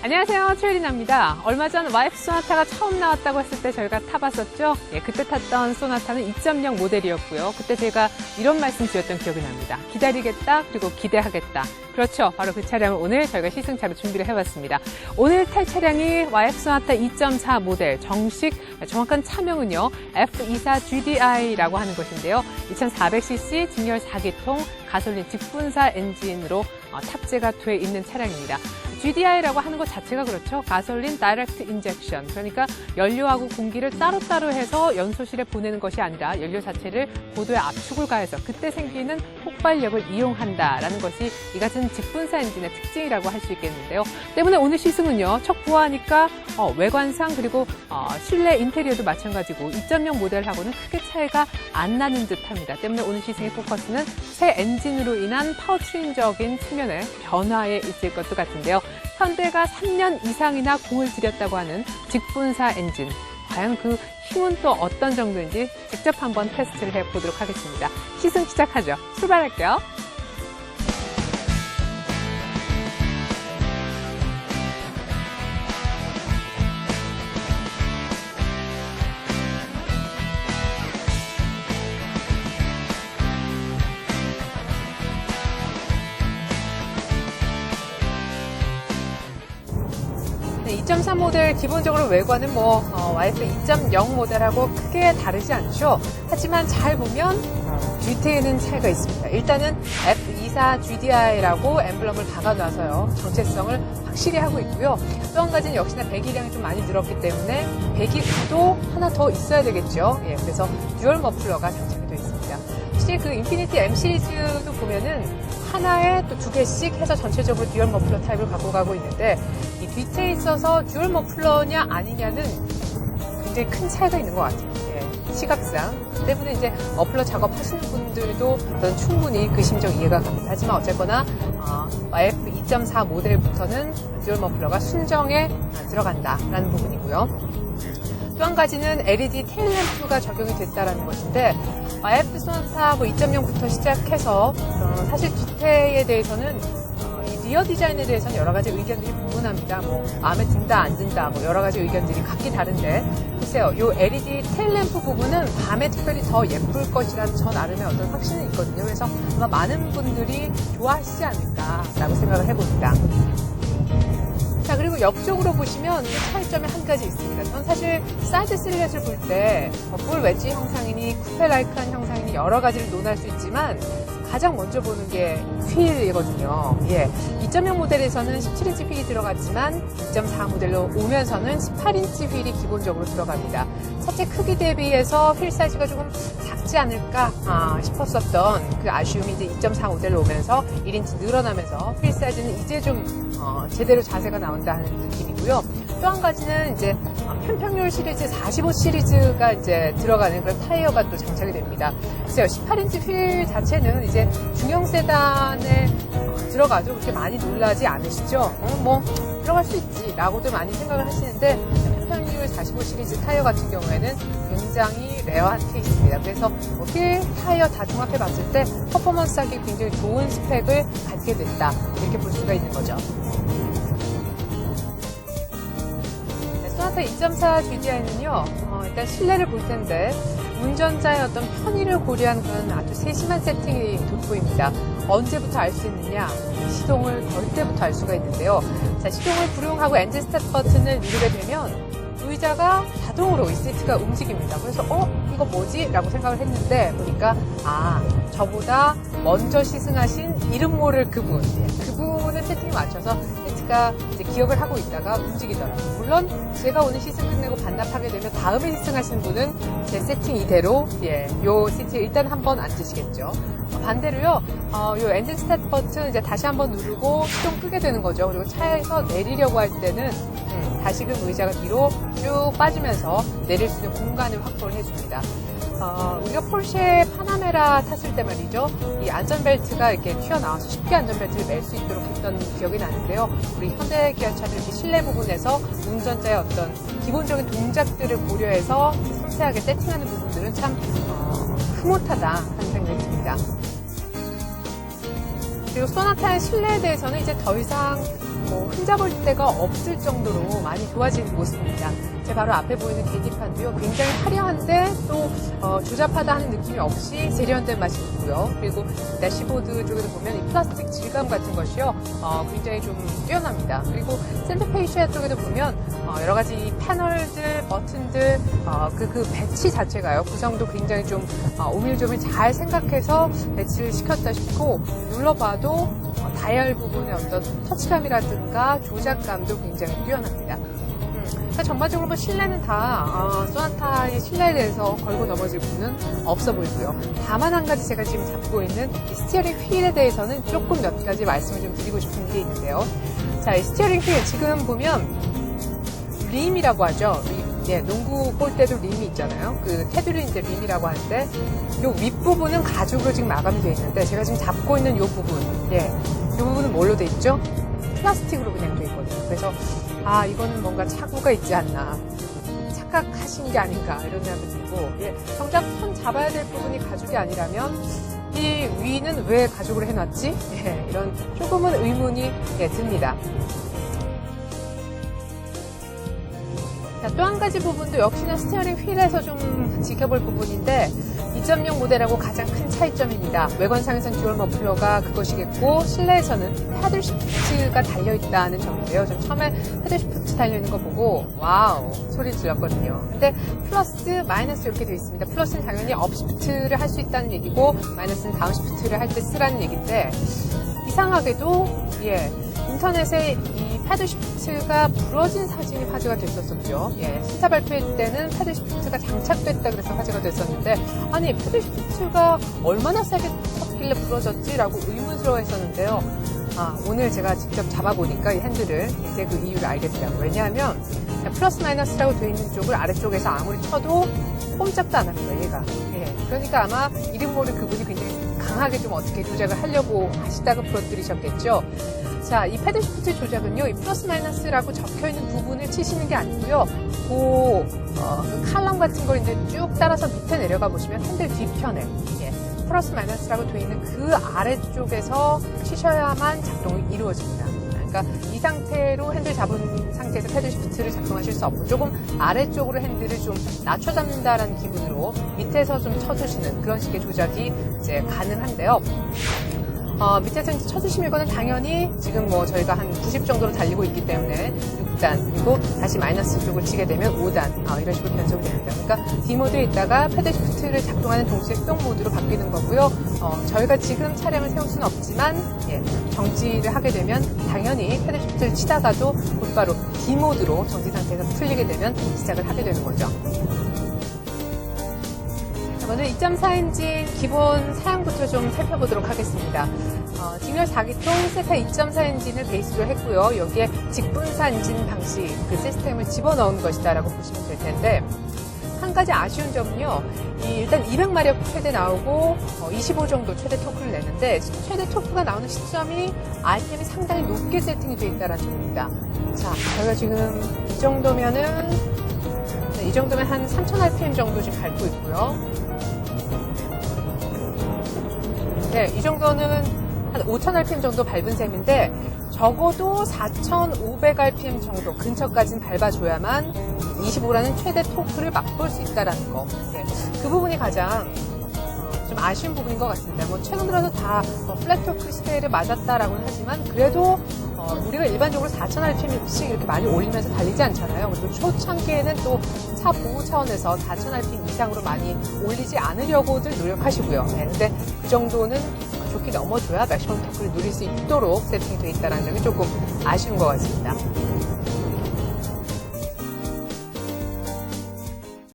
안녕하세요, 최혜린입니다. 얼마 전 YF 소나타가 처음 나왔다고 했을 때 저희가 타봤었죠. 그때 탔던 소나타는 2.0 모델이었고요. 그때 제가 이런 말씀 드렸던 기억이 납니다. 기다리겠다, 그리고 기대하겠다. 그렇죠. 바로 그 차량을 오늘 저희가 시승차로 준비를 해봤습니다. 오늘 탈 차량이 YF 소나타 2.4 모델, 정확한 차명은요, F24GDI라고 하는 것인데요. 2400cc 직렬 4기통 가솔린 직분사 엔진으로 탑재가 돼 있는 차량입니다. GDI라고 하는 것 자체가 그렇죠. 가솔린 다이렉트 인젝션. 그러니까 연료하고 공기를 따로따로 해서 연소실에 보내는 것이 아니라 연료 자체를 고도의 압축을 가해서 그때 생기는 폭발력을 이용한다라는 것이 이 같은 직분사 엔진의 특징이라고 할 수 있겠는데요. 때문에 오늘 시승은요. 척 보아하니까 외관상 그리고 실내 인테리어도 마찬가지고 2.0 모델하고는 크게 차이가 안 나는 듯합니다. 때문에 오늘 시승의 포커스는 새 엔진으로 인한 파워트레인적인 측면의 변화에 있을 것도 같은데요. 현대가 3년 이상이나 공을 들였다고 하는 직분사 엔진. 과연 그 힘은 또 어떤 정도인지 직접 한번 테스트를 해보도록 하겠습니다. 시승 시작하죠. 출발할게요. 네, 2.3 모델 기본적으로 외관은 YF 2.0 모델하고 크게 다르지 않죠. 하지만 잘 보면 뒤태에는 차이가 있습니다. 일단은 F24GDI라고 엠블럼을 박아놔서요. 정체성을 확실히 하고 있고요. 또 한 가지는 역시나 배기량이 좀 많이 늘었기 때문에 배기구도 하나 더 있어야 되겠죠. 그래서 듀얼 머플러가 장착이 되어 있습니다. 사실 그 인피니티 M 시리즈도 보면은 하나에 또 두 개씩 해서 전체적으로 듀얼 머플러 타입을 갖고 가고 있는데 이 뒤태에 있어서 듀얼 머플러냐 아니냐는 굉장히 큰 차이가 있는 것 같아요. 시각상. 때문에 이제 머플러 작업하시는 분들도 저는 충분히 그 심정 이해가 갑니다. 하지만 어쨌거나 YF 2.4 모델부터는 듀얼 머플러가 순정에 들어간다라는 부분이고요. 또 한 가지는 LED 테일램프가 적용이 됐다라는 것인데 YF 소나타 2.0부터 시작해서 사실 뒤태에 대해서는 리어 디자인에 대해서는 여러 가지 의견들이 분분합니다. 마음에 든다, 안 든다, 여러 가지 의견들이 각기 다른데, 글쎄요, 요 LED 테일램프 부분은 밤에 특별히 더 예쁠 것이라는 저 나름의 어떤 확신이 있거든요. 그래서 아마 많은 분들이 좋아하시지 않을까라고 생각을 해봅니다. 자, 그리고 옆쪽으로 보시면 그 차이점이 한 가지 있습니다. 저는 사실 사이드 실루엣을 볼 때 풀 웨지 형상이니 쿠페 라이크한 형상이니 여러 가지를 논할 수 있지만 가장 먼저 보는 게 휠이거든요. 2.0 모델에서는 17인치 휠이 들어갔지만 2.4 모델로 오면서는 18인치 휠이 기본적으로 들어갑니다. 차체 크기 대비해서 휠 사이즈가 조금 작지 않을까 싶었었던 그 아쉬움이 이제 2.4 모델로 오면서 1인치 늘어나면서 휠 사이즈는 이제 좀 제대로 자세가 나온다는 느낌이고요. 또 한 가지는 이제 편평률 시리즈 45 시리즈가 이제 들어가는 그런 타이어가 또 장착이 됩니다. 글쎄요, 18인치 휠 자체는 이제 중형 세단에 들어가도 그렇게 많이 놀라지 않으시죠? 들어갈 수 있지 라고도 많이 생각을 하시는데 편평률 45 시리즈 타이어 같은 경우에는 굉장히 레어한 케이스입니다. 그래서 휠 타이어 다 종합해 봤을 때 퍼포먼스하기 굉장히 좋은 스펙을 갖게 됐다 이렇게 볼 수가 있는 거죠. 소나타 2.4 GDI는요, 일단 실내를 볼 텐데, 운전자의 어떤 편의를 고려한 그런 아주 세심한 세팅이 돋보입니다. 언제부터 알 수 있느냐? 시동을 걸 때부터 알 수가 있는데요. 자, 시동을 불응하고 엔진 스타트 버튼을 누르게 되면, 의자가 자동으로 이 시트가 움직입니다. 그래서, 이거 뭐지? 라고 생각을 했는데, 보니까, 저보다 먼저 시승하신 이름 모를 그분을 세팅에 맞춰서 시트가 이제 기억을 하고 있다가 움직이더라고요. 물론 제가 오늘 시승 끝내고 반납하게 되면 다음에 시승하시는 분은 제 세팅 이대로 요 시트에 일단 한번 앉으시겠죠. 반대로요, 요 엔진 스타트 버튼 이제 다시 한번 누르고 시동 끄게 되는 거죠. 그리고 차에서 내리려고 할 때는 다시금 의자가 뒤로 쭉 빠지면서 내릴 수 있는 공간을 확보를 해줍니다. 우리가 폴쉐 파나메라 탔을 때 말이죠. 이 안전벨트가 이렇게 튀어나와서 쉽게 안전벨트를 멜 수 있도록 했던 기억이 나는데요. 우리 현대 기아차들 이 실내 부분에서 운전자의 어떤 기본적인 동작들을 고려해서 섬세하게 세팅하는 부분들은 참 흐뭇하다 하는 생각이 듭니다. 그리고 소나타의 실내에 대해서는 이제 더 이상 뭐 흠잡을 데가 없을 정도로 많이 좋아진 모습입니다. 제 바로 앞에 보이는 계기판도요, 굉장히 화려한데 또 조잡하다 하는 느낌이 없이 세련된 맛이 있고요. 그리고 대시보드 쪽에도 보면 이 플라스틱 질감 같은 것이요, 굉장히 좀 뛰어납니다. 그리고 센터페이시아 쪽에도 보면 여러 가지 패널들, 버튼들, 그 배치 자체가요, 구성도 굉장히 좀 오밀조밀 잘 생각해서 배치를 시켰다 싶고, 눌러봐도 다이얼 부분의 어떤 터치감이라든가 조작감도 굉장히 뛰어납니다. 그러니까 전반적으로 뭐 실내는 다 소나타의 실내에 대해서 걸고 넘어질 부분은 없어 보이고요. 다만 한 가지 제가 지금 잡고 있는 이 스티어링 휠에 대해서는 조금 몇 가지 말씀을 좀 드리고 싶은 게 있는데요. 자, 이 스티어링 휠 지금 보면 림이라고 하죠. 예, 농구 골대도 림이 있잖아요. 그 테두리 이제 림이라고 하는데, 요 윗부분은 가죽으로 지금 마감이 되어 있는데, 제가 지금 잡고 있는 요 부분, 예, 요 부분은 뭘로 되어 있죠? 플라스틱으로 그냥 되어 있거든요. 그래서 이거는 뭔가 착오가 있지 않나, 착각하신 게 아닌가 이런 생각이 들고, 예, 정작 손 잡아야 될 부분이 가죽이 아니라면 이 위는 왜 가죽으로 해놨지? 예, 이런 조금은 의문이 듭니다. 자, 또 한 가지 부분도 역시나 스티어링 휠에서 좀 지켜볼 부분인데, 2.0 모델하고 가장 큰 차이점입니다. 외관상에선 듀얼 머플러가 그것이겠고, 실내에서는 패들 시프트가 달려있다는 점인데요. 전 처음에 패들 시프트 달려있는 거 보고 와우 소리 질렀거든요. 근데 플러스, 마이너스 이렇게 되어 있습니다. 플러스는 당연히 업 시프트를 할 수 있다는 얘기고, 마이너스는 다운 시프트를 할 때 쓰라는 얘기인데, 이상하게도 인터넷에 이 패드 시프트가 부러진 사진이 화제가 됐었죠. 예, 신차 발표회 때는 패드 시프트가 장착됐다 그래서 화제가 됐었는데, 아니 패드 시프트가 얼마나 세게 쳤길래 부러졌지라고 의문스러워 했었는데요. 오늘 제가 직접 잡아보니까 이 핸들을 이제 그 이유를 알게 되더라고요. 왜냐하면 플러스 마이너스라고 되어 있는 쪽을 아래쪽에서 아무리 쳐도 꼼짝도 안 합니다, 얘가. 예, 그러니까 아마 이름 모를 그분이 굉장히 강하게 좀 어떻게 조작을 하려고 하시다가 부러뜨리셨겠죠. 자, 이 패드 시프트 조작은요, 이 플러스 마이너스라고 적혀있는 부분을 치시는 게 아니고요, 그 칼럼 같은 걸 이제 쭉 따라서 밑에 내려가 보시면 핸들 뒤편에, 플러스 마이너스라고 되어 있는 그 아래쪽에서 치셔야만 작동이 이루어집니다. 그러니까 이 상태로 핸들 잡은 상태에서 패드 시프트를 작동하실 수 없고, 조금 아래쪽으로 핸들을 좀 낮춰 잡는다라는 기분으로 밑에서 좀 쳐주시는 그런 식의 조작이 이제 가능한데요. 밑에서 이제 쳐주시면 이거는 당연히 지금 뭐 저희가 한 90 정도로 달리고 있기 때문에 6단, 그리고 다시 마이너스 쪽을 치게 되면 5단, 이런 식으로 변속이 됩니다. 그러니까 D 모드에 있다가 패드 시프트를 작동하는 동시에 수동 모드로 바뀌는 거고요. 저희가 지금 차량을 세울 수는 없지만, 정지를 하게 되면 당연히 패드 시프트를 치다가도 곧바로 D 모드로 정지 상태에서 풀리게 되면 시작을 하게 되는 거죠. 먼저 2.4 엔진 기본 사양부터 좀 살펴보도록 하겠습니다. 직렬 4기통 세타 2.4 엔진을 베이스로 했고요. 여기에 직분사 엔진 방식 그 시스템을 집어넣은 것이다라고 보시면 될 텐데, 한 가지 아쉬운 점은요, 일단 200마력 최대 나오고 25 정도 최대 토크를 내는데, 최대 토크가 나오는 시점이 RPM이 상당히 높게 세팅이 되어 있다는 점입니다. 자, 저희가 지금 이 정도면 한 3000 RPM 정도 지금 밟고 있고요. 네, 이 정도는 한 5000 RPM 정도 밟은 셈인데, 적어도 4500 RPM 정도 근처까지는 밟아줘야만 25라는 최대 토크를 맛볼 수 있다는 거. 그 부분이 가장 좀 아쉬운 부분인 것 같습니다. 뭐 최근 들어서 다 플랫 토크 시대를 맞았다라고는 하지만, 그래도 우리가 일반적으로 4000 RPM씩 이렇게 많이 올리면서 달리지 않잖아요. 그리고 초창기에는 또 차 보호 차원에서 4000 RPM 이상으로 많이 올리지 않으려고들 노력하시고요. 근데 그 정도는 좋게 넘어줘야 맥시멈 토크를 누릴 수 있도록 세팅이 되어 있다는 점이 조금 아쉬운 것 같습니다.